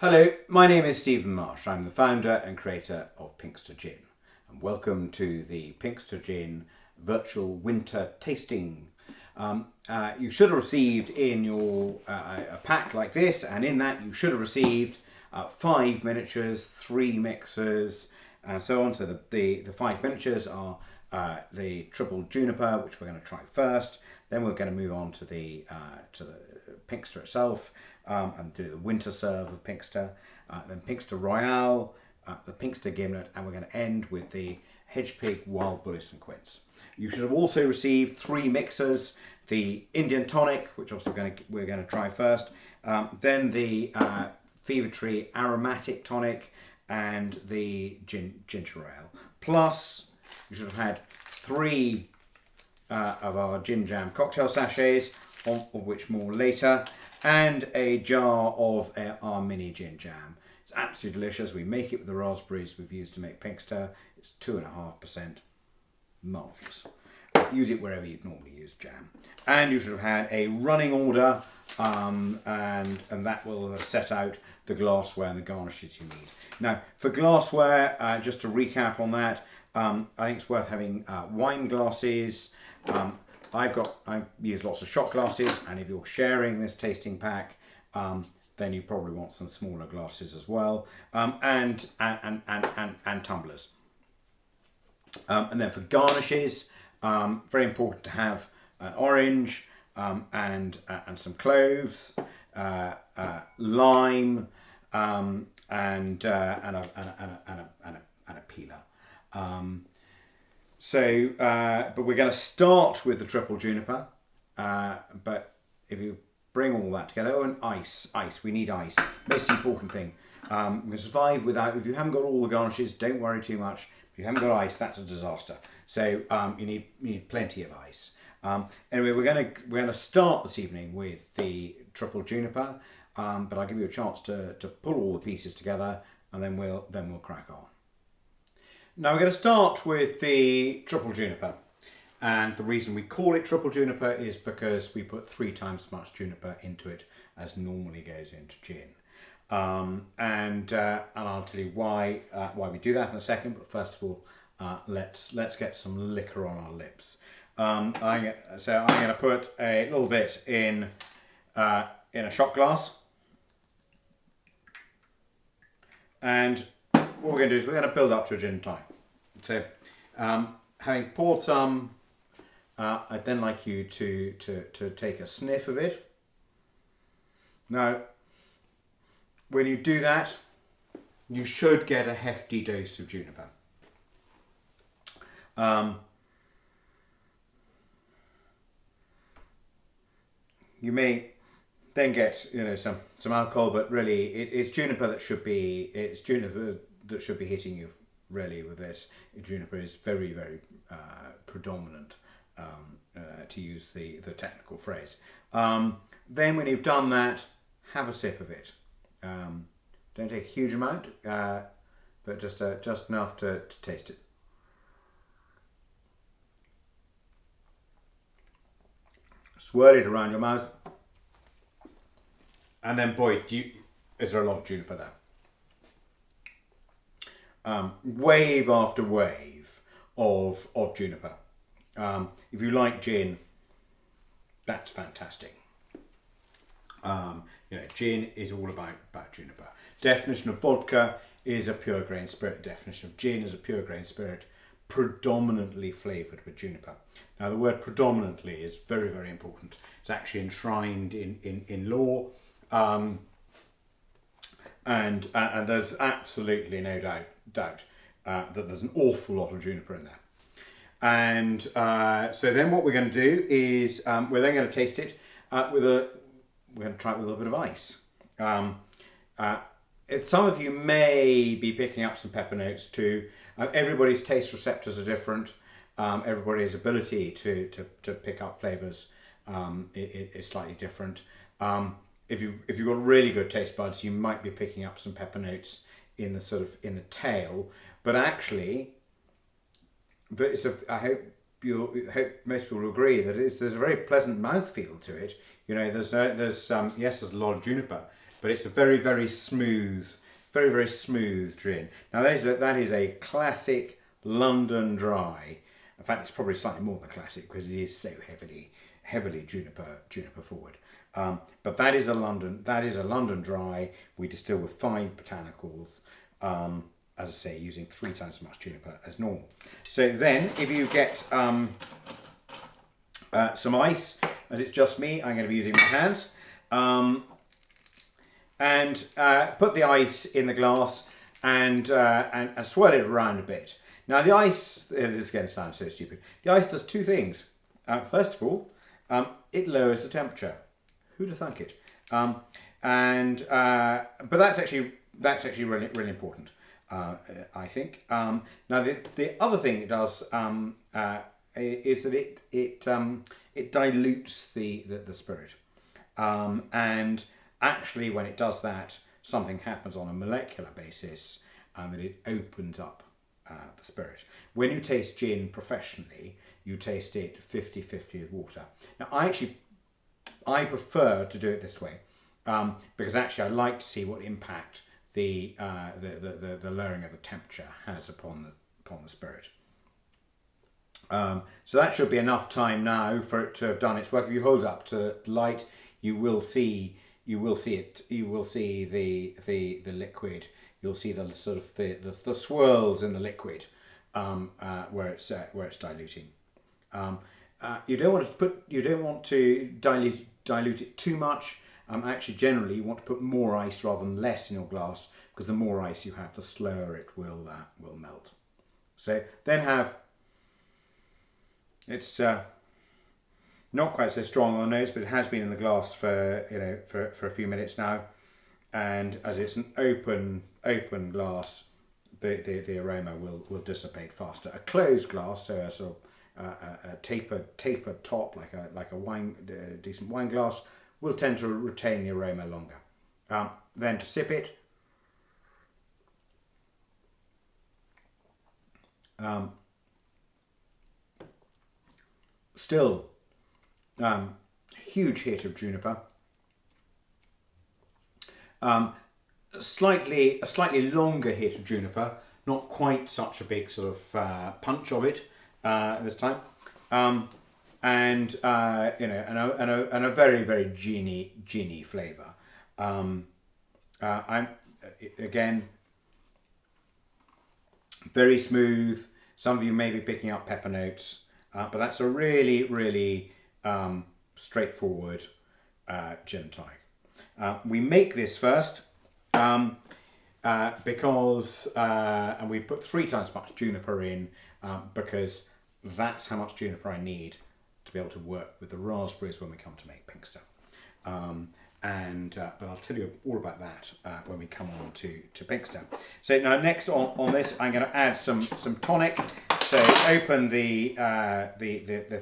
Hello, my name is Stephen Marsh. I'm the founder and creator of Pinkster Gin. And welcome to the Pinkster Gin virtual winter tasting. You should have received in your a pack like this, and in that you should have received 5 miniatures, 3 mixers, and so on. So the 5 miniatures are the triple juniper, which we're going to try first. Then we're going to move on to the Pinkster itself and do the winter serve of Pinkster. Then Pinkster Royale, the Pinkster Gimlet, and we're going to end with the Hedge Pig Wild Bullets and Quince. You should have also received 3 mixers: the Indian Tonic, which obviously we're going to try first, then the Fever Tree Aromatic Tonic, and the Ginger Ale. Plus, you should have had 3 of our gin jam cocktail sachets, of which more later, and a jar of our mini gin jam. It's absolutely delicious. We make it with the raspberries we've used to make Pinkster. It's 2.5%. Marvellous. Use it wherever you'd normally use jam. And you should have had a running order, and that will set out the glassware and the garnishes you need. Now, for glassware, just to recap on that, I think it's worth having wine glasses. I use lots of shot glasses, and if you're sharing this tasting pack, then you probably want some smaller glasses as well, and tumblers. And then for garnishes, very important to have an orange and some cloves, lime, and a peeler. But we're going to start with the triple juniper. But if you bring all that together, and ice, we need ice. Most important thing. You can survive without. If you haven't got all the garnishes, don't worry too much. If you haven't got ice, that's a disaster. So you need plenty of ice. Anyway, we're going to start this evening with the triple juniper. But I'll give you a chance to pull all the pieces together, and then we'll crack on. Now we're going to start with the triple juniper, and the reason we call it triple juniper is because we put 3 times as much juniper into it as normally goes into gin, and I'll tell you why we do that in a second. But first of all, let's get some liquor on our lips. I'm going to put a little bit in a shot glass, and what we're going to do is we're going to build up to a gin and tonic. So, having poured some, I'd then like you to take a sniff of it. Now, when you do that, you should get a hefty dose of juniper. You may then get some alcohol, but really it's juniper that should be hitting you really with this. Juniper is very, very predominant, to use the technical phrase. Then when you've done that, have a sip of it. Don't take a huge amount, but just enough to taste it. Swirl it around your mouth, and then boy, is there a lot of juniper there. Wave after wave of juniper. If you like gin, that's fantastic. Gin is all about juniper. Definition of vodka is a pure grain spirit. Definition of gin is a pure grain spirit, predominantly flavoured with juniper. Now, the word predominantly is very, very important. It's actually enshrined in law, and there's absolutely no doubt that there's an awful lot of juniper in there. And so then what we're going to do is we're then going to taste it we're going to try it with a little bit of ice. Some of you may be picking up some pepper notes too. Everybody's taste receptors are different. Everybody's ability to pick up flavours is slightly different. If you've got really good taste buds, you might be picking up some pepper notes in the tail. But actually, I hope most people will agree that there's a very pleasant mouthfeel to it. There's a lot of juniper, but it's a very, very smooth gin. Now that is a classic London dry. In fact, it's probably slightly more than classic because it is so heavily juniper forward. But that is a London dry. We distill with 5 botanicals. As I say, using 3 times as much juniper as normal. So then, if you get some ice, as it's just me, I'm going to be using my hands, and put the ice in the glass and swirl it around a bit. Now the ice, this is going to sound so stupid, the ice does 2 things. First of all, it lowers the temperature. Who'd have thunk it? But that's actually really important. I think. Now the other thing it does is that it dilutes the spirit, and actually when it does that, something happens on a molecular basis, that it opens up the spirit. When you taste gin professionally, you taste it 50-50 with water. Now I prefer to do it this way, because actually I like to see what impact the lowering of the temperature has upon the spirit. So that should be enough time now for it to have done its work. If you hold it up to light, you will see it. You will see the liquid. You'll see the sort of the swirls in the liquid where it's diluting. You don't want to dilute it too much. Actually, generally, you want to put more ice rather than less in your glass, because the more ice you have, the slower it will melt. So then it's not quite so strong on the nose, but it has been in the glass for a few minutes now, and as it's an open glass, the aroma will dissipate faster. A closed glass, so a sort of a tapered top, like a decent wine glass, will tend to retain the aroma longer. Then to sip it, still huge hit of juniper. A slightly longer hit of juniper, not quite such a big sort of punch of it this time. And a very, very ginny flavour. I'm again very smooth. Some of you may be picking up pepper notes, but that's a really straightforward gin and tonic. We make this first because and we put 3 times as much juniper in because that's how much juniper I need to be able to work with the raspberries when we come to make Pinkster. But I'll tell you all about that when we come on to Pinkster. So now next on this, I'm going to add some tonic. So open the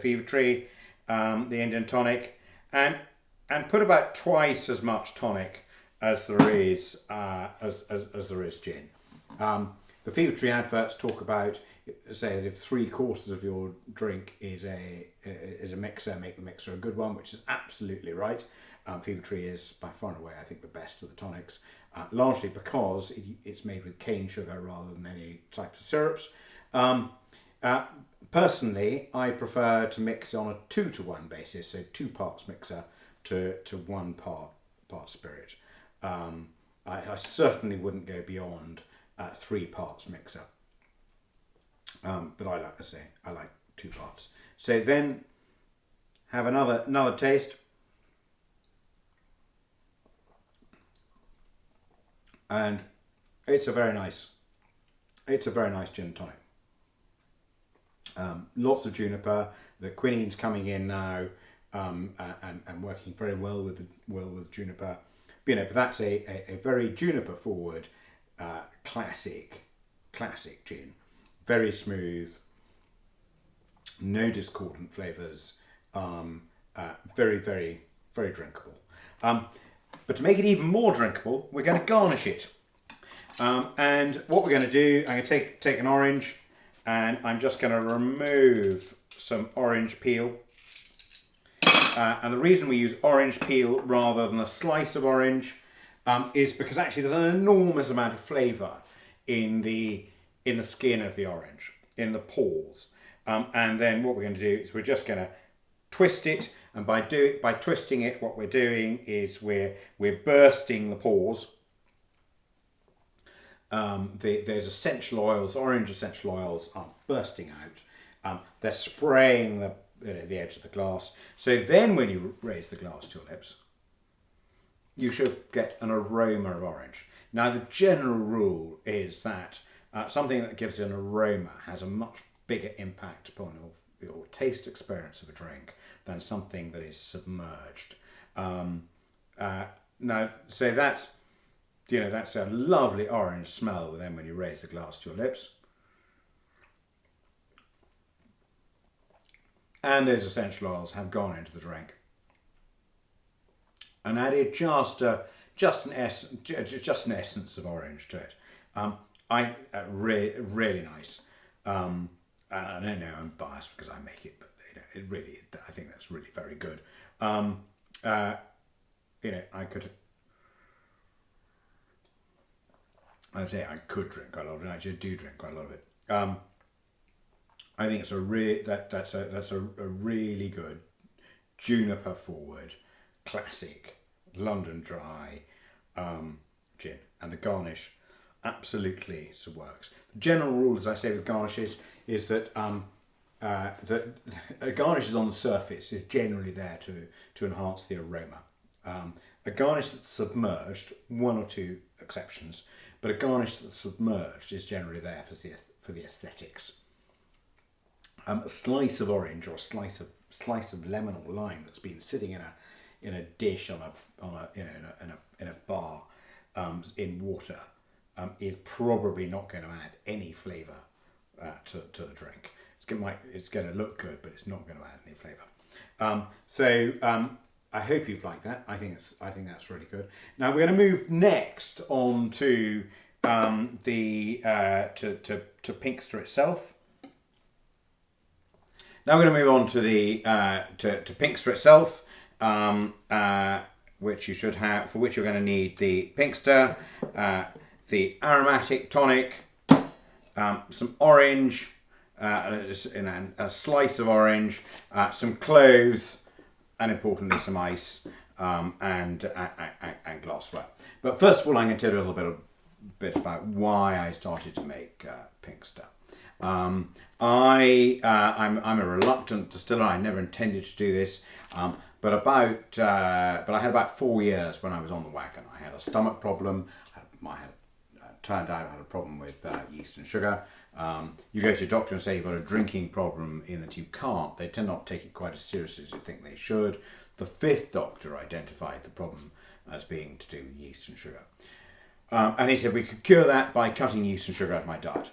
Fever Tree, the Indian tonic, and put about twice as much tonic as there is as there is gin. The Fever Tree adverts talk about, say that if 3/4 of your drink is a mixer, make the mixer a good one, which is absolutely right. Fever Tree is by far and away, I think, the best of the tonics, largely because it's made with cane sugar rather than any types of syrups. Personally, I prefer to mix on a 2-to-1 basis, so 2 parts mixer to 1 part spirit. I certainly wouldn't go beyond 3 parts mixer. But I like to say I like 2 parts. So then have another taste, and it's a very nice gin and tonic. Lots of juniper. The quinine's coming in now, and working very well with juniper. But that's a very juniper forward classic gin. Very smooth, no discordant flavours, very, very, very drinkable. But to make it even more drinkable, we're going to garnish it. And what we're going to do, I'm going to take an orange, and I'm just going to remove some orange peel. And the reason we use orange peel rather than a slice of orange is because actually there's an enormous amount of flavour in the skin of the orange, in the pores. And then what we're going to do is we're just going to twist it, and by twisting it, what we're doing is we're bursting the pores. There's essential oils, orange essential oils are bursting out. They're spraying the edge of the glass. So then when you raise the glass to your lips, you should get an aroma of orange. Now the general rule is that something that gives an aroma has a much bigger impact upon your taste experience of a drink than something that is submerged. Now, so that's a lovely orange smell then when you raise the glass to your lips. And those essential oils have gone into the drink and added just an essence of orange to it. Really nice. I don't know, I'm biased because I make it, but I think that's really very good. I could drink quite a lot of it. I actually do drink quite a lot of it. I think it's that's a really good juniper forward classic London Dry gin, and the garnish absolutely works. The general rule, as I say, with garnishes is that a garnish on the surface is generally there to enhance the aroma. A garnish that's submerged, one or two exceptions, but a garnish that's submerged is generally there for the aesthetics. A slice of orange or a slice of lemon or lime that's been sitting in a dish in a bar in water is probably not going to add any flavour to the drink. It's going to look good, but it's not going to add any flavour. So I hope you've liked that. I think that's really good. Now we're going to move next on to to Pinkster itself. Now we're going to move on to the to Pinkster itself, which you should have, for which you're going to need the Pinkster, the aromatic tonic, some orange, a slice of orange, some cloves, and importantly some ice, and glassware. But first of all, I'm going to tell you a little bit about why I started to make Pinkster. I'm a reluctant distiller. I never intended to do this, but I had about 4 years when I was on the wagon. I had a stomach problem. Turned out I had a problem with yeast and sugar. You go to a doctor and say you've got a drinking problem, in that you can't. They tend not to take it quite as seriously as you think they should. The 5th doctor identified the problem as being to do with yeast and sugar. And he said we could cure that by cutting yeast and sugar out of my diet,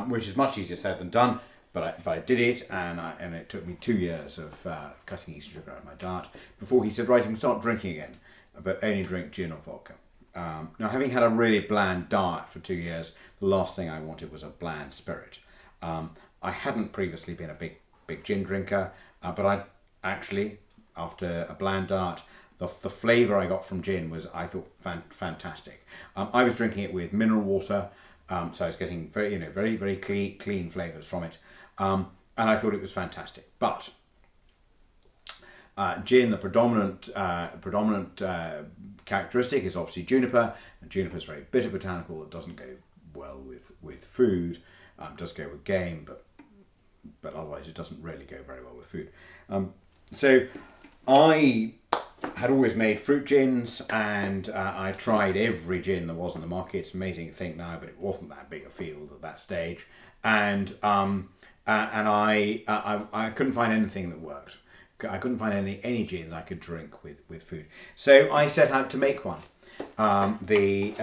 which is much easier said than done. But I did it, and it took me 2 years of cutting yeast and sugar out of my diet before he said, right, you can start drinking again, but only drink gin or vodka. Now, having had a really bland diet for 2 years, the last thing I wanted was a bland spirit. I hadn't previously been a big gin drinker, but I actually, after a bland diet, the flavour I got from gin was, I thought, fantastic. I was drinking it with mineral water, so I was getting very clean flavours from it, and I thought it was fantastic. But gin, the predominant characteristic is obviously juniper, and juniper is a very bitter botanical that doesn't go well with food. Does go with game, but otherwise it doesn't really go very well with food. So I had always made fruit gins, and I tried every gin there was on the market. It's amazing to think now, but it wasn't that big a field at that stage, and I couldn't find anything that worked. I couldn't find any gin that I could drink with food. So I set out to make one. It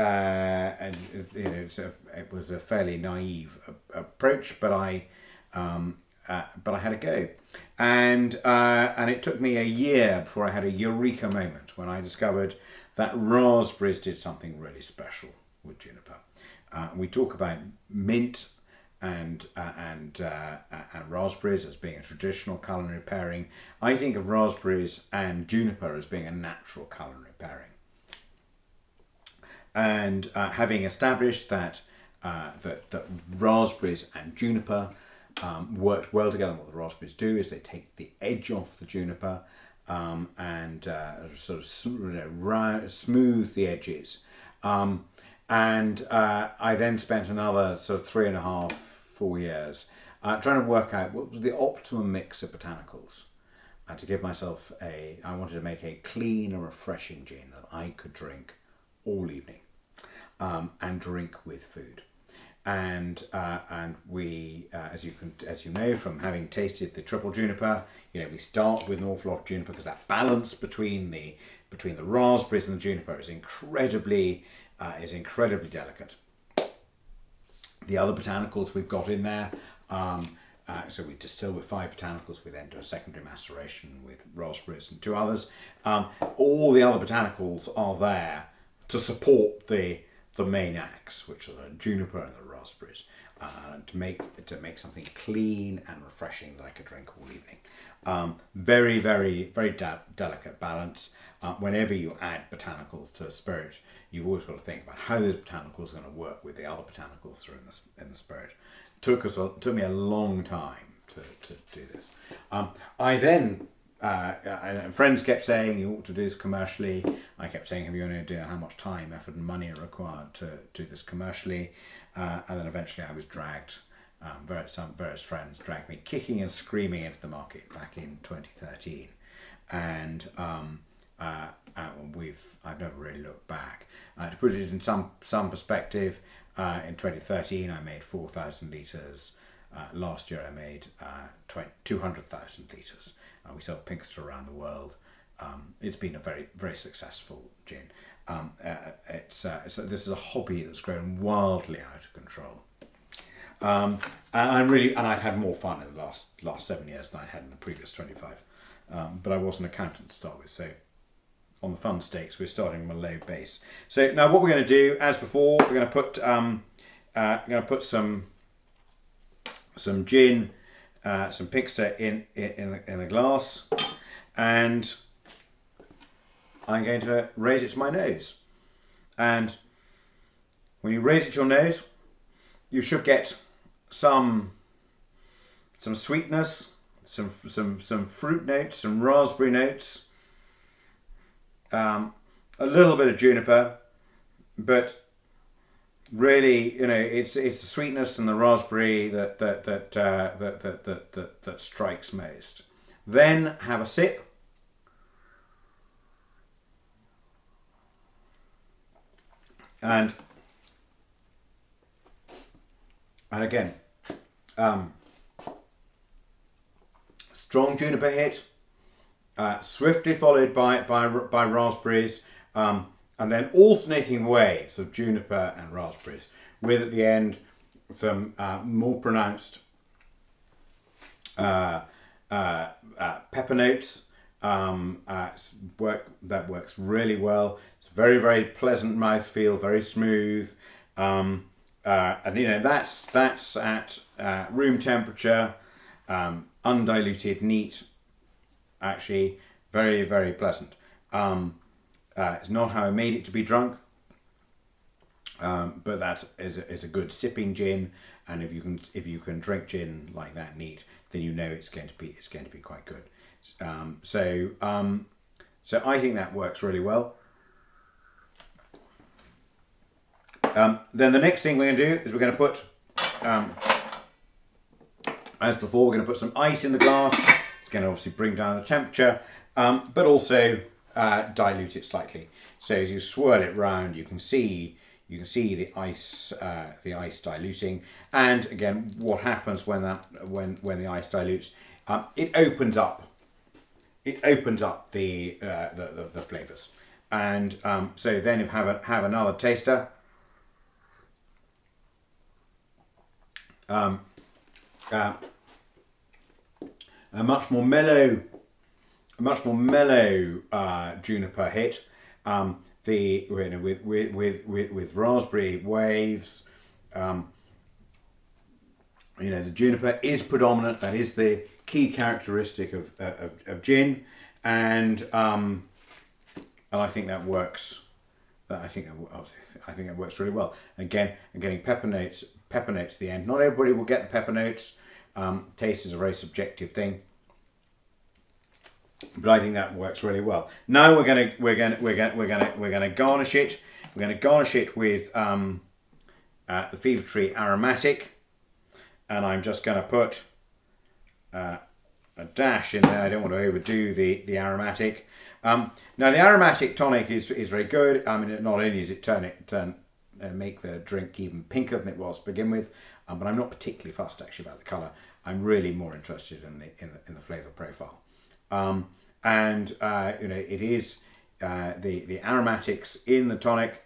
was a fairly naive approach, but I had a go, and it took me a year before I had a eureka moment when I discovered that raspberries did something really special with juniper. We talk about mint and raspberries as being a traditional culinary pairing. I think of raspberries and juniper as being a natural culinary pairing. And having established that, that raspberries and juniper worked well together, what the raspberries do is they take the edge off the juniper and sort of smooth the edges. And I then spent another sort of 3.5, 4 years trying to work out what was the optimum mix of botanicals. And to give myself I wanted to make a clean and refreshing gin that I could drink all evening and drink with food. And we, as you know from having tasted the triple juniper, we start with an awful lot of juniper because that balance between the raspberries and the juniper is incredibly delicate. The other botanicals we've got in there. So we distill with 5 botanicals. We then do a secondary maceration with raspberries and 2 others. All the other botanicals are there to support the main acts, which are the juniper and the raspberries, to make something clean and refreshing that I could drink all evening. Very, very, very delicate balance. Whenever you add botanicals to a spirit, you've always got to think about how those botanicals are going to work with the other botanicals that are in the spirit. Took me a long time to do this. I then and friends kept saying you ought to do this commercially. I kept saying, have you any idea how much time, effort, and money are required to do this commercially? And then eventually I was dragged. Various friends dragged me kicking and screaming into the market back in 2013, and I've never really looked back. To put it in some perspective, in 2013 I made 4,000 litres. Last year I made 200,000 litres. We sell Pinkster around the world. It's been a very, very successful gin. This is a hobby that's grown wildly out of control. And I've had more fun in the last 7 years than I had in the previous 25. But I was an accountant to start with, so on the fun stakes we're starting from a low base. So now what we're going to do, as before, we're going to put some gin, some Pinkster in a glass, and I'm going to raise it to my nose. And when you raise it to your nose, you should get some sweetness, some fruit notes, some raspberry notes, a little bit of juniper, but really, it's the sweetness and the raspberry that strikes most. Then have a sip. And again, strong juniper hit, swiftly followed by raspberries, and then alternating waves of juniper and raspberries, with at the end some more pronounced pepper notes. That works really well. It's very, very pleasant mouthfeel, very smooth, and that's at room temperature, undiluted, neat. Actually, very, very pleasant. It's not how I made it to be drunk, but that is a good sipping gin. And if you can drink gin like that neat, then it's going to be quite good. So I think that works really well. Then the next thing we're going to do is we're going to put, as before, we're going to put some ice in the glass. It's going to obviously bring down the temperature, but also dilute it slightly. So as you swirl it round, you can see the ice diluting. And again, what happens when the ice dilutes? It opens up the flavors. And so then you have another taster. A much more mellow juniper hit. With raspberry waves. The juniper is predominant. That is the key characteristic of gin, and I think that works but I think it works really well. Again, I'm getting pepper notes at the end. Not everybody will get the pepper notes. Taste is a very subjective thing, but I think that works really well. Now we're gonna garnish it. We're gonna garnish it with the Fever Tree aromatic, and I'm just gonna put a dash in there. I don't want to overdo the aromatic. Now the aromatic tonic is very good. I mean, not only does it make the drink even pinker than it was to begin with, but I'm not particularly fussed actually about the colour. I'm really more interested in the flavour profile. It is the aromatics in the tonic.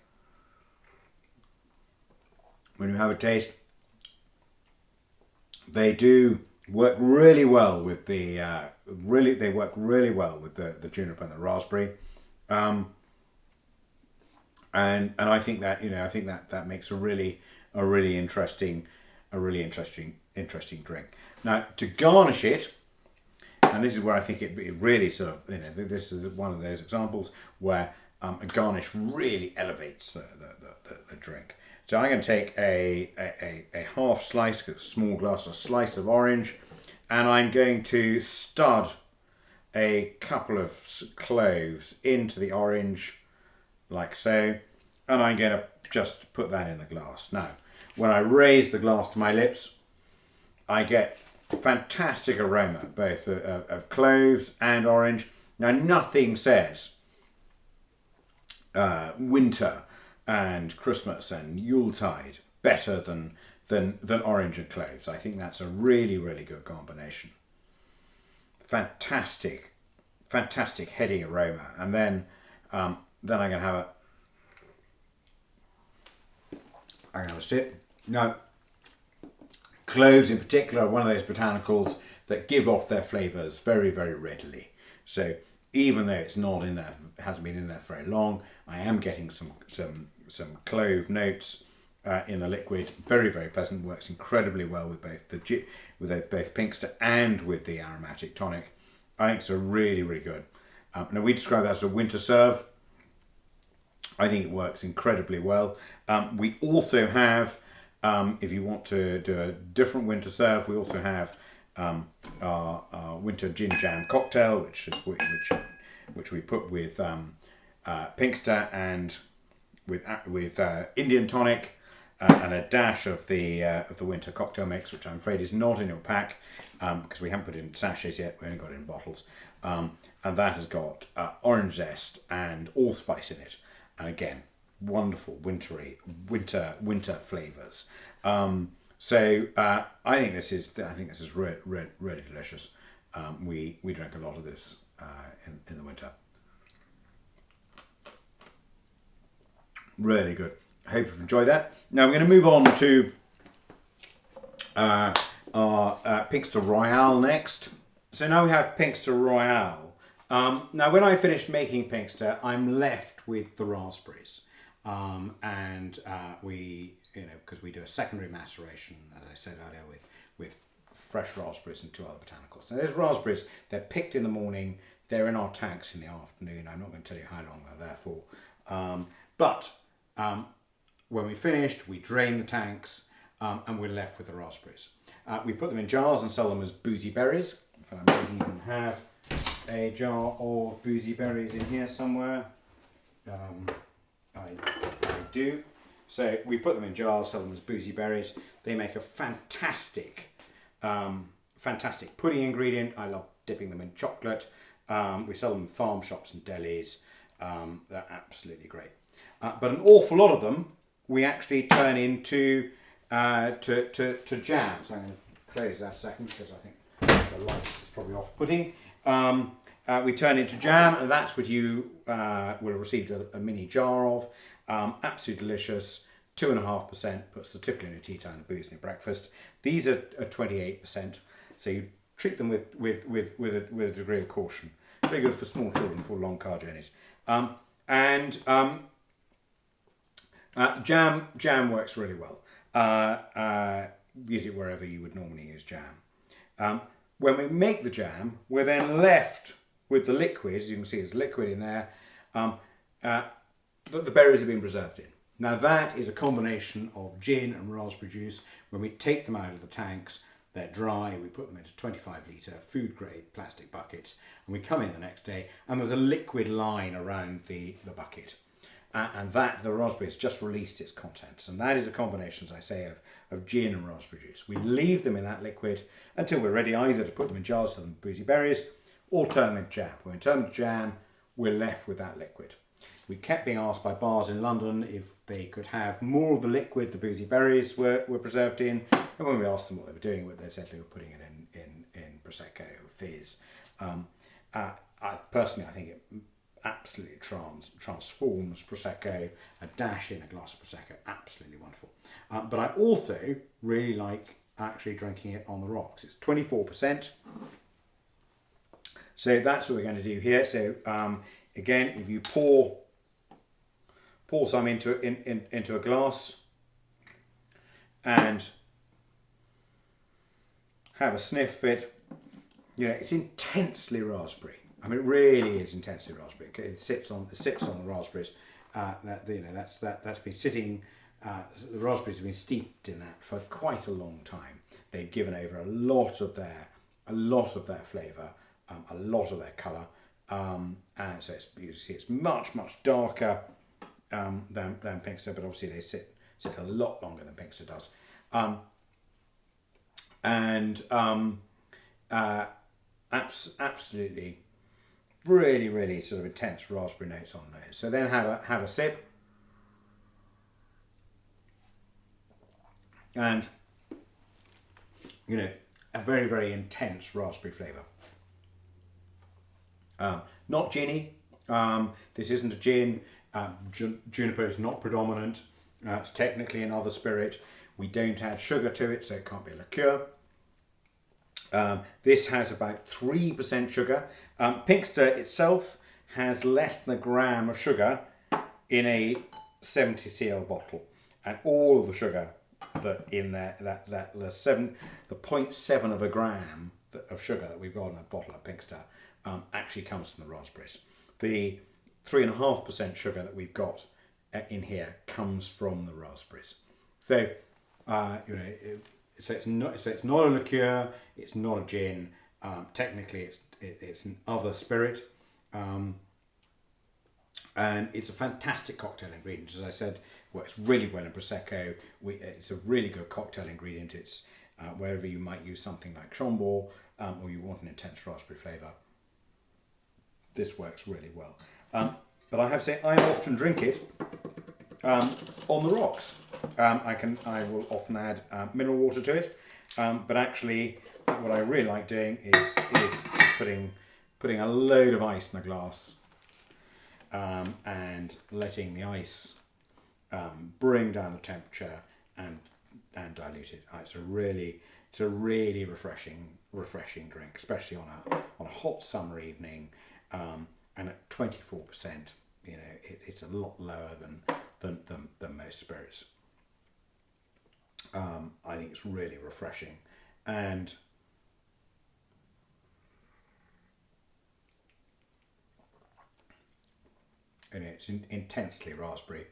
When you have a taste, they do work really well with the they work really well with the juniper and the raspberry, and I think that makes a really interesting drink. Now to garnish it, and this is where I think it really sort of, this is one of those examples where a garnish really elevates the drink. So I'm going to take a half slice, a small glass, a slice of orange, and I'm going to stud a couple of cloves into the orange, like so, and I'm going to just put that in the glass. Now, when I raise the glass to my lips, I get fantastic aroma, both of cloves and orange. Now, nothing says winter and Christmas and Yuletide better than orange and cloves. I think that's a really good combination. Fantastic heady aroma, and then I'm going to have a sip. Now, cloves in particular are one of those botanicals that give off their flavours very readily. So even though it's not in there, hasn't been in there for very long, I am getting some clove notes in the liquid. Very pleasant. Works incredibly well with both both Pinkster and with the aromatic tonic. I think it's a really good. Now we describe that as a winter serve. I think it works incredibly well. We also have, if you want to do a different winter serve, we also have our winter gin jam cocktail, which we put with Pinkster and with Indian tonic and a dash of the winter cocktail mix, which I'm afraid is not in your pack because we haven't put it in sachets yet. We only got it in bottles, and that has got orange zest and allspice in it, and again, wonderful winter flavours. So I think this is really delicious. We drink a lot of this in the winter. Really good. I hope you've enjoyed that. Now we're going to move on to our Pinkster Royale next. So now we have Pinkster Royale. Now when I finished making Pinkster, I'm left with the raspberries. Because we do a secondary maceration, as I said earlier, with fresh raspberries and 2 other botanicals. Now those raspberries, they're picked in the morning, they're in our tanks in the afternoon. I'm not going to tell you how long they're there for. But when we finished, we drain the tanks and we're left with the raspberries. We put them in jars and sell them as boozy berries. I'm thinking you can have a jar of boozy berries in here somewhere. I do. So we put them in jars, sell them as boozy berries. They make a fantastic pudding ingredient. I love dipping them in chocolate. We sell them in farm shops and delis. They're absolutely great. But an awful lot of them we actually turn into to jam. So I'm going to close that a second because I think the light is probably off-putting. We turn into jam, and that's what you will have received a mini jar of. Absolutely delicious. 2.5% puts the tickle in your tea time and booze in your breakfast. These are 28%, so you treat them with a degree of caution. Very good for small children for long car journeys. Jam works really well. Use it wherever you would normally use jam. When we make the jam, we're then left with the liquid. As you can see, there's liquid in there. that the berries have been preserved in. Now that is a combination of gin and raspberry juice. When we take them out of the tanks, they're dry, we put them into 25 litre food grade plastic buckets, and we come in the next day and there's a liquid line around the bucket. And that, the raspberry has just released its contents. And that is a combination, as I say, of gin and raspberry juice. We leave them in that liquid until we're ready either to put them in jars for them boozy berries or turn them into jam. When we turn them into jam, we're left with that liquid. We kept being asked by bars in London if they could have more of the liquid the boozy berries were preserved in. And when we asked them what they were doing with it, they said they were putting it in Prosecco or Fizz. Personally, I think it absolutely transforms Prosecco. A dash in a glass of Prosecco, absolutely wonderful. But I also really like actually drinking it on the rocks. It's 24%. So that's what we're going to do here. So again, if you pour some into a glass and have a sniff it, it's intensely raspberry. I mean, it really is intensely raspberry. It sits on the raspberries. That's been sitting. The raspberries have been steeped in that for quite a long time. They've given over a lot of their flavour, a lot of their colour, and so you see it's much darker than Pinkster, but obviously they sit a lot longer than Pinkster does, absolutely. Really sort of intense raspberry notes on those. So then have a sip, and a very intense raspberry flavour. Not ginny. This isn't a gin. Juniper is not predominant. It's technically another spirit. We don't add sugar to it, so it can't be a liqueur. This has about 3% sugar. Pinkster itself has less than a gram of sugar in a 70 cl bottle, and all of the sugar that in there, the 0.7 of a gram of sugar that we've got in a bottle of Pinkster actually comes from the raspberries. The 3.5% sugar that we've got in here comes from the raspberries. So So it's not a liqueur. It's not a gin. Technically, it's an other spirit, and it's a fantastic cocktail ingredient. As I said, works really well in prosecco. It's a really good cocktail ingredient. It's wherever you might use something like Chambord, or you want an intense raspberry flavour. This works really well. But I have to say, I often drink it on the rocks. I will often add mineral water to it, but actually what I really like doing is putting a load of ice in a glass and letting the ice bring down the temperature and dilute it. It's a really refreshing drink, especially on a hot summer evening, and at 24%, it's a lot lower than most spirits. I think it's really refreshing, and it's intensely raspberry.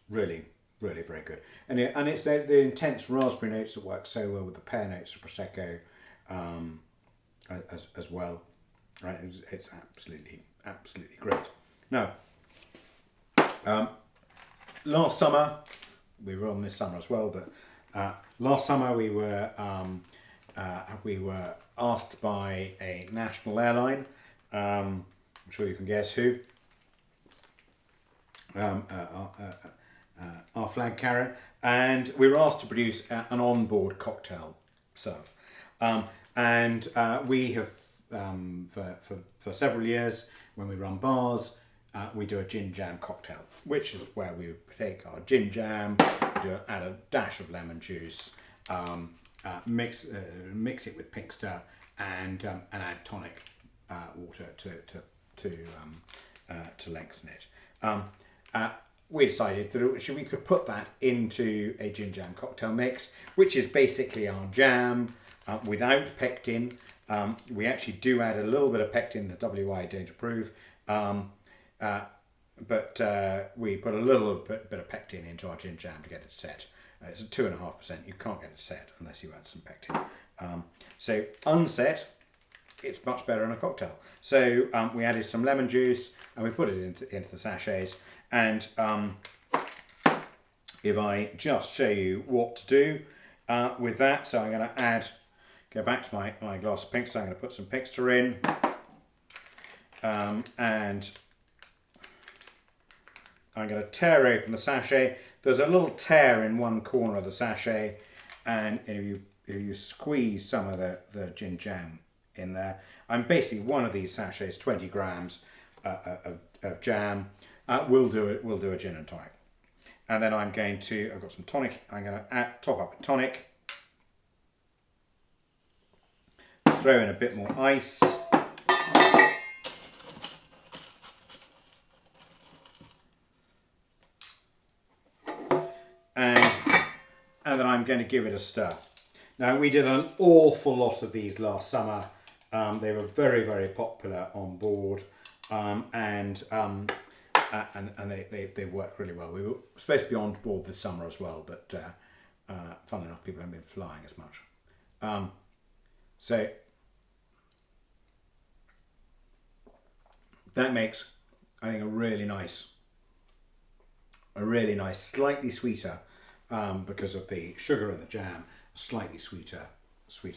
Really very good, and it's the intense raspberry notes that work so well with the pear notes of prosecco, as well. Right, it's absolutely great. Now, last summer, we were on this summer as well, but last summer we were asked by a national airline, I'm sure you can guess who, our flag carrier, and we were asked to produce an onboard cocktail serve, and we have for several years, when we run bars, we do a gin jam cocktail, which is where we take our gin jam, add a dash of lemon juice, mix it with Pinkster, and add tonic water to lengthen it. We decided that we could put that into a gin jam cocktail mix, which is basically our jam without pectin. We actually do add a little bit of pectin that WI don't approve. but we put a little bit of pectin into our gin jam to get it set. It's at 2.5%. You can't get it set unless you add some pectin. So unset, it's much better in a cocktail. So we added some lemon juice and we put it into the sachets. And if I just show you what to do with that, so I'm going to go back to my glass of Pinkster. I'm going to put some Pinkster in, and I'm going to tear open the sachet. There's a little tear in one corner of the sachet, and if you squeeze some of the gin jam in there, I'm basically one of these sachets, 20 grams of jam. We'll do a gin and tonic. And then I've got some tonic, I'm going to top up with tonic, throw in a bit more ice, and then I'm going to give it a stir. Now, we did an awful lot of these last summer. They were very, very popular on board, and they work really well. We were supposed to be on board this summer as well, but funnily enough, people haven't been flying as much. So that makes, I think, a really nice, slightly sweeter, because of the sugar in the jam, slightly sweeter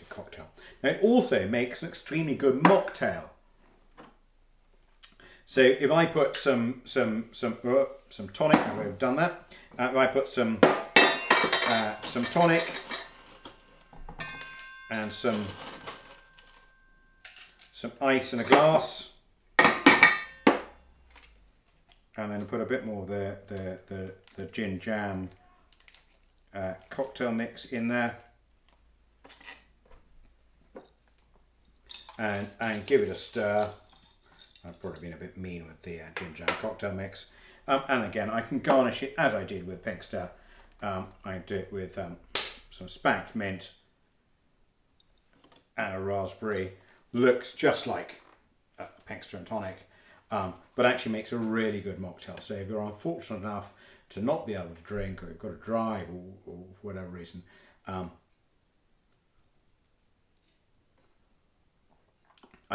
cocktail. Now it also makes an extremely good mocktail. So if I put some tonic, I've done that. If I put some tonic and some ice in a glass, and then put a bit more of the gin jam cocktail mix in there, and give it a stir. I've probably been a bit mean with the gin jam cocktail mix. And again, I can garnish it as I did with Pinkster. I do it with some spanked mint and a raspberry. Looks just like Pinkster and tonic, but actually makes a really good mocktail. So if you're unfortunate enough to not be able to drink, or you've got to drive, or for whatever reason, I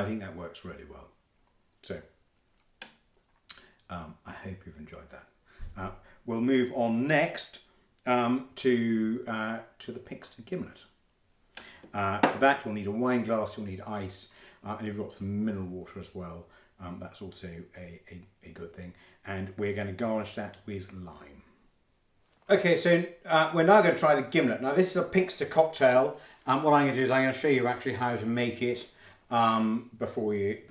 think that works really well. So I hope you've enjoyed that. We'll move on next to the Pinkster gimlet. For that, you'll need a wine glass, you'll need ice, and you've got some mineral water as well. That's also a good thing. And we're going to garnish that with lime. Okay, so we're now going to try the gimlet. Now this is a Pinkster cocktail. What I'm going to do is I'm going to show you actually how to make it before we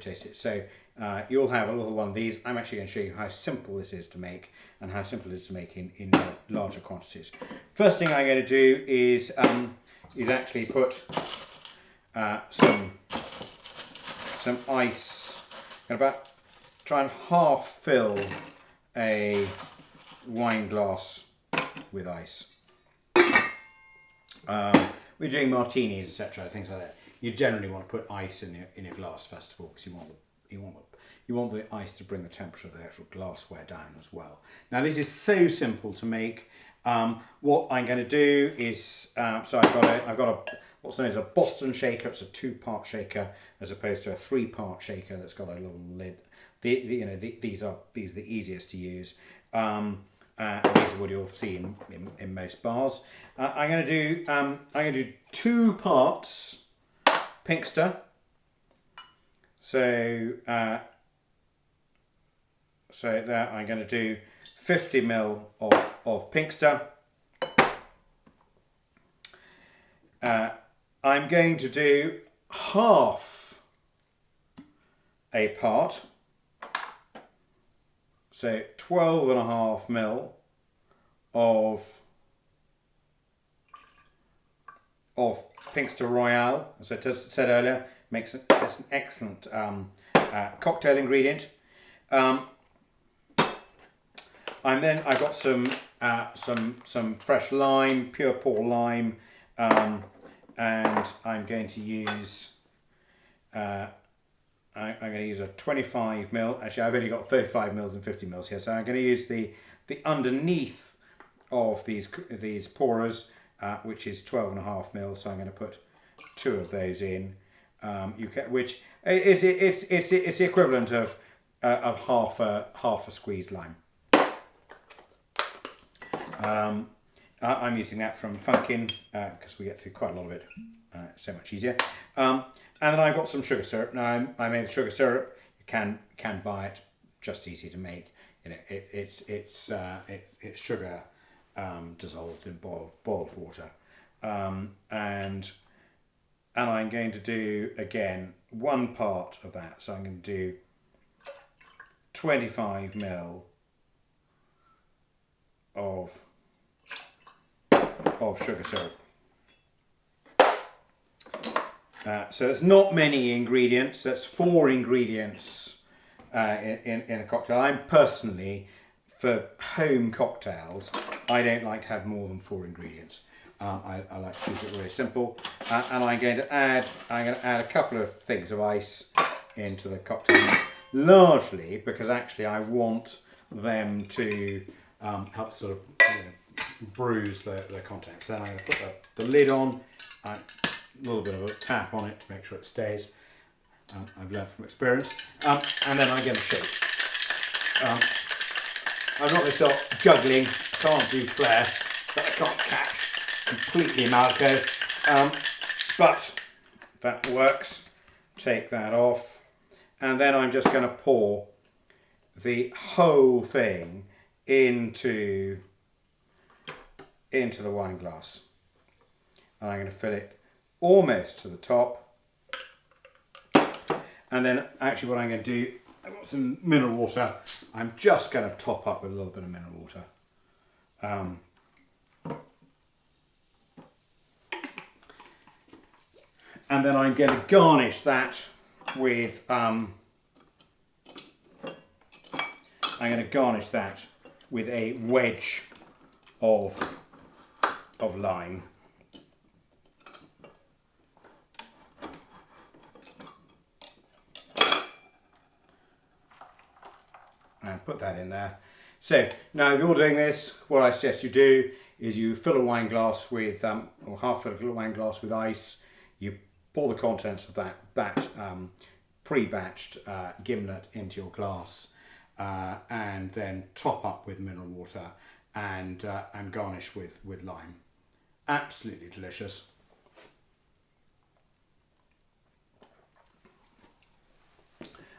taste it. So you'll have a little one of these. I'm actually going to show you how simple this is to make, and how simple it is to make in larger quantities. First thing I'm going to do is actually put some ice. I'm going to try and half fill a wine glass with ice. We're doing martinis, etc., things like that. You generally want to put ice in your glass first of all, because you want the ice to bring the temperature of the actual glassware down as well. Now this is so simple to make. What I'm going to do is so I've got a what's known as a Boston shaker. It's a 2-part shaker as opposed to a 3-part shaker that's got a little lid. These are the easiest to use. These are what you'll see in most bars. I'm going to do 2 parts Pinkster. So there I'm going to do 50 ml of Pinkster. I'm going to do half a part, so 12.5 ml of Pinkster Royale. As I said earlier, makes an excellent cocktail ingredient. I've got some fresh lime, pure pour lime, and I'm going to use I'm going to use a 25 ml. Actually, I've only got 35 mls and 50 mls here, so I'm going to use the underneath of these pourers, which is 12.5 mls. So I'm going to put 2 of those in. Which is it's the equivalent of half a squeezed lime. I'm using that from Funkin because we get through quite a lot of it. So much easier. And then I've got some sugar syrup. Now I made the sugar syrup. You can buy it. Just easy to make. You know, it's sugar dissolved in boiled water. And I'm going to do again 1 part of that. So I'm going to do 25 ml of sugar syrup. So there's not many ingredients. That's 4 ingredients in a cocktail. I'm personally, for home cocktails, I don't like to have more than 4 ingredients. I like to keep it really simple. And I'm going to add a couple of things of ice into the cocktail mix, largely because actually I want them to help sort of bruise the contents. Then I'm going to put the lid on. A little bit of a tap on it to make sure it stays. I've learned from experience. And then I'm going to shake. I'm not going to start juggling. Can't do flair, but I can't catch completely Malco. But that works. Take that off. And then I'm just going to pour the whole thing into the wine glass. And I'm going to fill it almost to the top. And then actually what I'm going to do, I've got some mineral water. I'm just going to top up with a little bit of mineral water. And then I'm going to garnish that with a wedge of lime. And put that in there. So now if you're doing this, what I suggest you do is you fill a wine glass with, or half fill a wine glass with ice. You pour the contents of that pre-batched gimlet into your glass, and then top up with mineral water and garnish with lime. Absolutely delicious.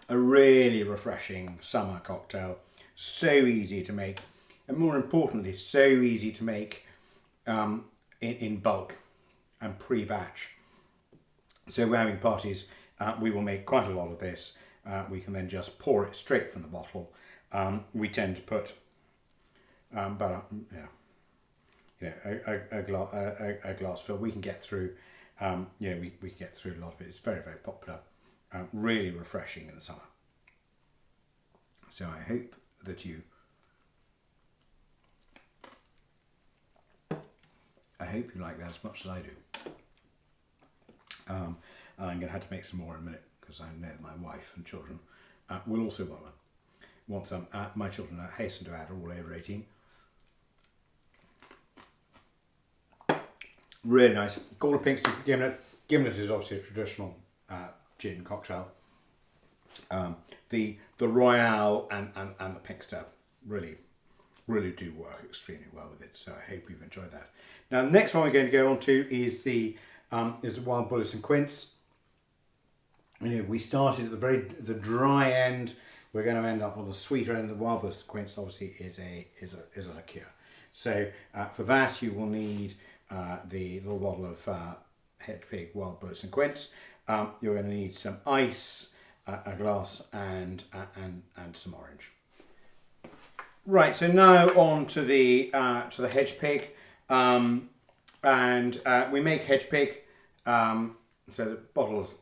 A really refreshing summer cocktail. So easy to make, and more importantly, so easy to make in bulk and pre-batch. So we're having parties, we will make quite a lot of this. We can then just pour it straight from the bottle. We tend to put about a glass fill. We can get through, we can get through a lot of it. It's very, very popular. Really refreshing in the summer. So I hope that you like that as much as I do. I'm going to have to make some more in a minute because I know that my wife and children will also want some. My children hasten to add, are all over 18. Really nice. Called a Pinkster gimlet. Gimlet is obviously a traditional gin cocktail. The Royale and the Pinkster really do work extremely well with it. So I hope you've enjoyed that. Now the next one we're going to go on to is the wild bullets and quince. We started at the dry end. We're going to end up on the sweeter end. The wild bullets and quince obviously is a liqueur. So for that you will need the little bottle of Head Pig wild bullets and quince. You're going to need some ice, a glass, and some orange. Right. So now on to the Hedge Pig, and we make Hedge Pig. So the bottles,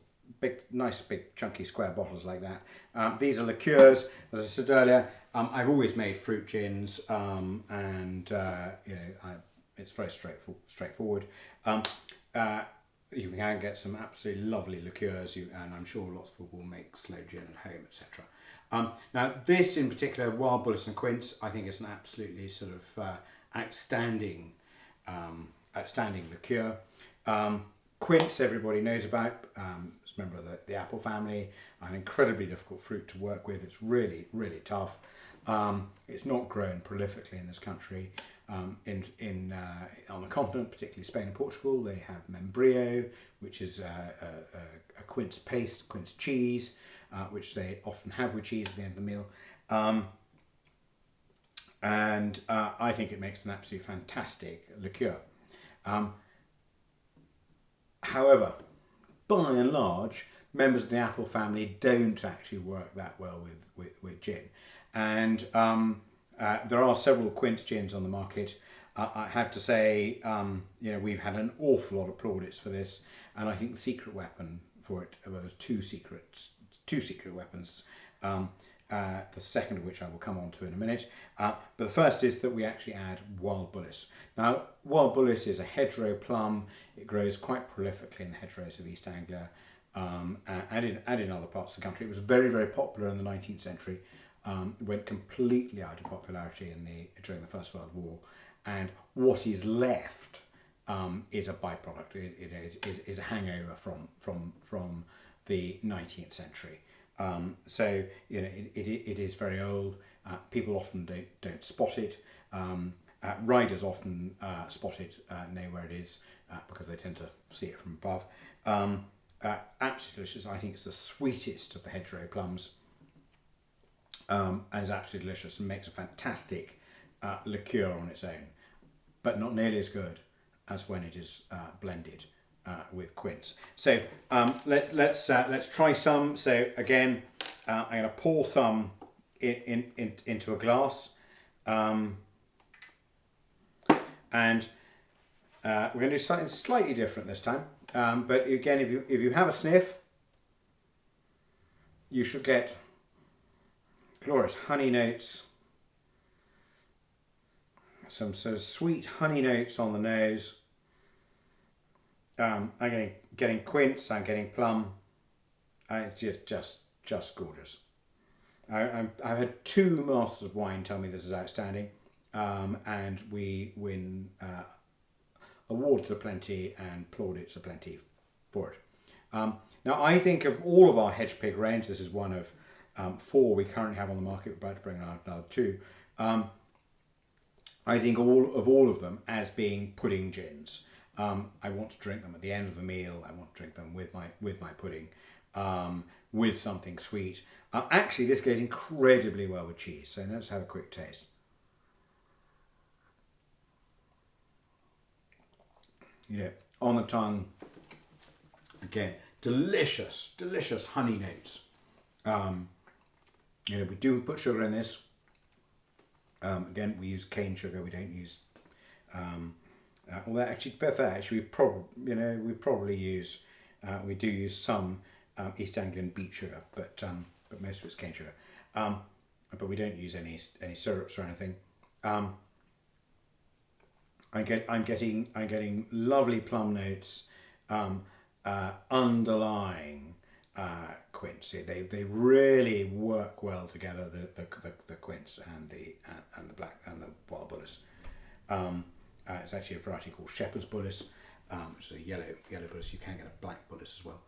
nice big chunky square bottles like that. These are liqueurs, as I said earlier. I've always made fruit gins, and it's very straightforward. you can get some absolutely lovely liqueurs, and I'm sure lots of people will make sloe gin at home, etc. Now, this in particular, Wild Bullace and Quince, I think is an absolutely sort of outstanding liqueur. Quince, everybody knows about. It's a member of the apple family. An incredibly difficult fruit to work with. It's really, really tough. It's not grown prolifically in this country. On the continent, particularly Spain and Portugal, they have membrillo, which is a quince paste, quince cheese, which they often have with cheese at the end of the meal. And I think it makes an absolutely fantastic liqueur. However, by and large, members of the apple family don't actually work that well with gin. And there are several quince gins on the market. I have to say, we've had an awful lot of plaudits for this, and I think the secret weapon for it, well, there's two secret weapons. The second of which I will come on to in a minute. But the first is that we actually add Wild Bullace. Now, Wild Bullace is a hedgerow plum. It grows quite prolifically in the hedgerows of East Anglia and in other parts of the country. It was very, very popular in the 19th century. It went completely out of popularity during the First World War. And what is left is a byproduct. It is a hangover from the 19th century. So it is very old. People often don't spot it. Riders often spot it, know where it is, because they tend to see it from above. Absolutely delicious. I think it's the sweetest of the hedgerow plums, and it's absolutely delicious and makes a fantastic liqueur on its own, but not nearly as good as when it is blended with quince. So let's try some. So again, I'm going to pour some into a glass, and we're going to do something slightly different this time. But again, if you have a sniff, you should get glorious honey notes, some sort of sweet honey notes on the nose. I'm getting quince, I'm getting plum. It's just gorgeous. I've had 2 masters of wine tell me this is outstanding, and we win awards aplenty and plaudits aplenty for it. Now, I think of all of our hedge pig range, this is one of 4 we currently have on the market. We're about to bring out another 2. I think all of them as being pudding gins. I want to drink them at the end of the meal. I want to drink them with my pudding, with something sweet. Actually, this goes incredibly well with cheese. So let's have a quick taste. On the tongue, again, delicious honey notes. We do put sugar in this. Again, we use cane sugar. We don't use. Although actually, to be fair, actually we probably use. We do use some East Anglian beet sugar, but most of it's cane sugar. But we don't use any syrups or anything. I'm getting lovely plum notes underlying quince. They really work well together. The quince and the wild bullace. It's actually a variety called shepherd's bullace, which is a yellow bullace. You can get a black bullace as well.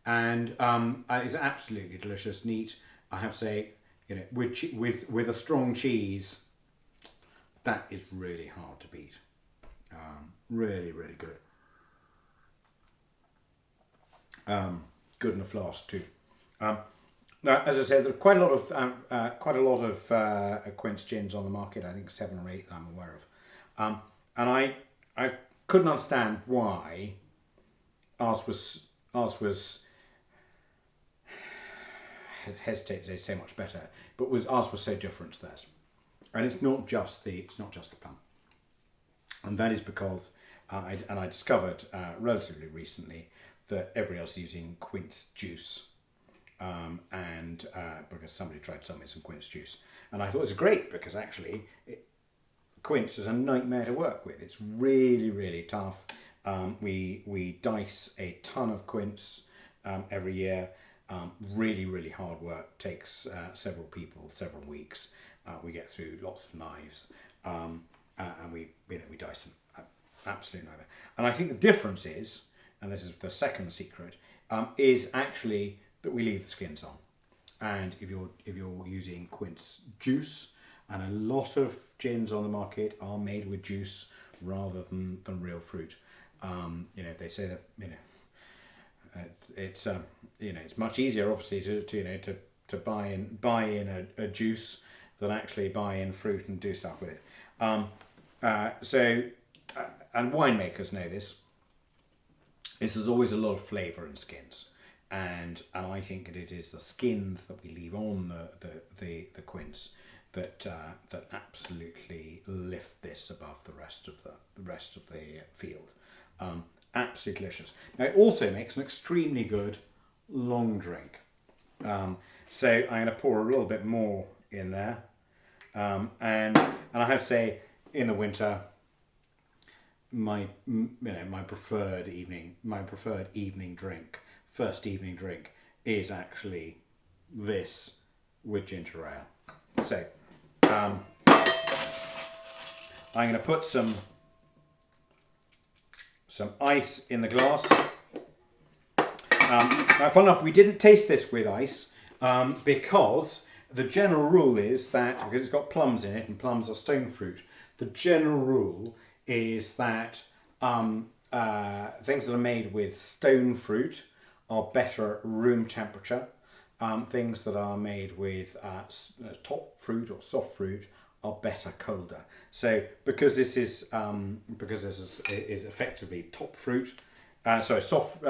And it's absolutely delicious, neat. I have to say, with a strong cheese, that is really hard to beat. Really, really good. Good in a flask too. Now, as I said, there are quite a lot of quince gins on the market. I think 7 or 8 I'm aware of, and I couldn't understand why ours was hesitate to say so much better, but ours was so different to theirs. And it's not just the plum, and that is because I discovered relatively recently that everybody else is using quince juice, and because somebody tried to sell me some quince juice, and I thought it was great because actually quince is a nightmare to work with. It's really, really tough. We dice a ton of quince every year. Really hard work. Takes several people, several weeks. We get through lots of knives, and we dice them. Absolutely neither. And I think the difference is, and this is the second secret, is actually that we leave the skins on. And if you're using quince juice, and a lot of gins on the market are made with juice rather than real fruit. If they say that, it's much easier, obviously, to buy in a juice than actually buy in fruit and do stuff with it. And winemakers know this. There's always a lot of flavour in skins, and I think that it is the skins that we leave on the quince that absolutely lift this above the rest of the field. Absolutely delicious. Now it also makes an extremely good long drink. So I'm going to pour a little bit more in there, and I have to say, in the winter, my preferred evening drink, first evening drink, is actually this with ginger ale. So I'm going to put some ice in the glass. Now, fun enough, we didn't taste this with ice because the general rule is that, because it's got plums in it and plums are stone fruit, the general rule is that things that are made with stone fruit are better at room temperature. Things that are made with top fruit or soft fruit are better colder. So because this is effectively top fruit, soft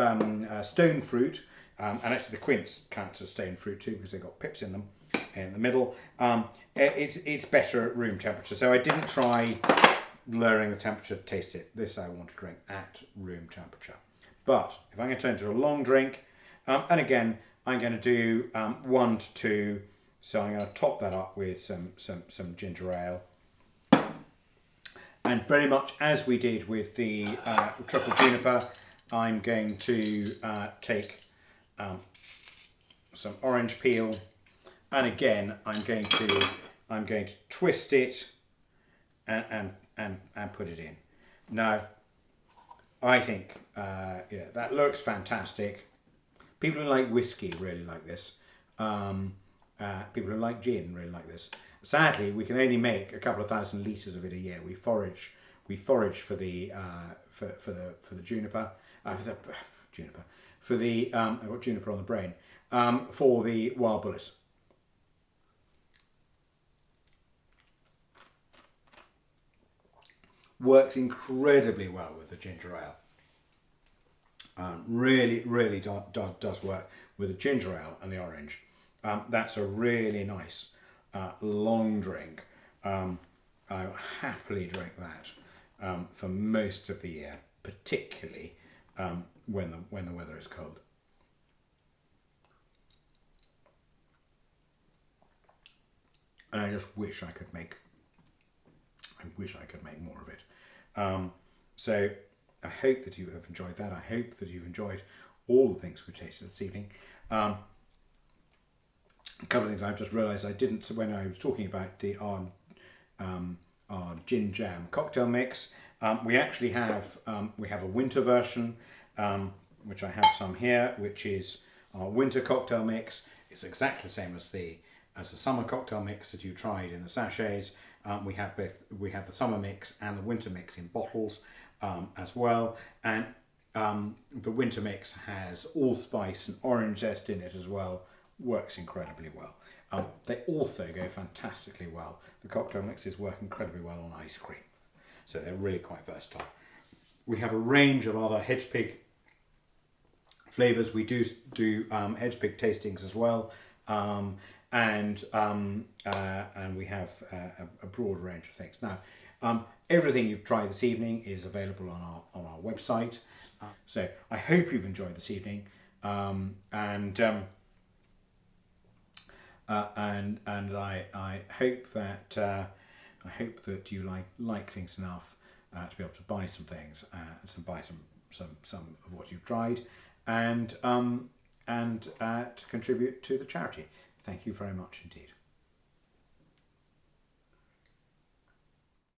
stone fruit, and actually the quince counts as stone fruit too because they've got pips in them in the middle. It's better at room temperature. So I didn't try lowering the temperature to taste it. This I want to drink at room temperature. But if I'm going to turn to a long drink, and again I'm going to do 1 to 2. So I'm going to top that up with some ginger ale. And very much as we did with the triple juniper, I'm going to take some orange peel, and again I'm going to twist it and put it in. Now, I think that looks fantastic. People who like whiskey really like this. People who like gin really like this. Sadly, we can only make a couple of thousand litres of it a year. We forage for the juniper, I've got juniper on the brain, for the wild bullis. Works incredibly well with the ginger ale. Really does work with the ginger ale and the orange. That's a really nice long drink. I'll happily drink that for most of the year, particularly when the weather is cold. And I just wish I could make more of it. So I hope that you have enjoyed that. I hope that you've enjoyed all the things we tasted this evening. A couple of things I've just realised I didn't when I was talking about our gin jam cocktail mix. We actually have a winter version, which I have some here, which is our winter cocktail mix. It's exactly the same as the summer cocktail mix that you tried in the sachets. We have the summer mix and the winter mix in bottles as well, and the winter mix has allspice and orange zest in it as well. Works incredibly well. They also go fantastically well. The cocktail mixes work incredibly well on ice cream, so they're really quite versatile. We have a range of other hedge pig flavours. We do hedge pig tastings as well, and we have a broad range of things. Now, everything you've tried this evening is available on our website. So I hope you've enjoyed this evening, and I hope that you like things enough to be able to buy some things, buy some of what you've tried, and to contribute to the charity. Thank you very much indeed.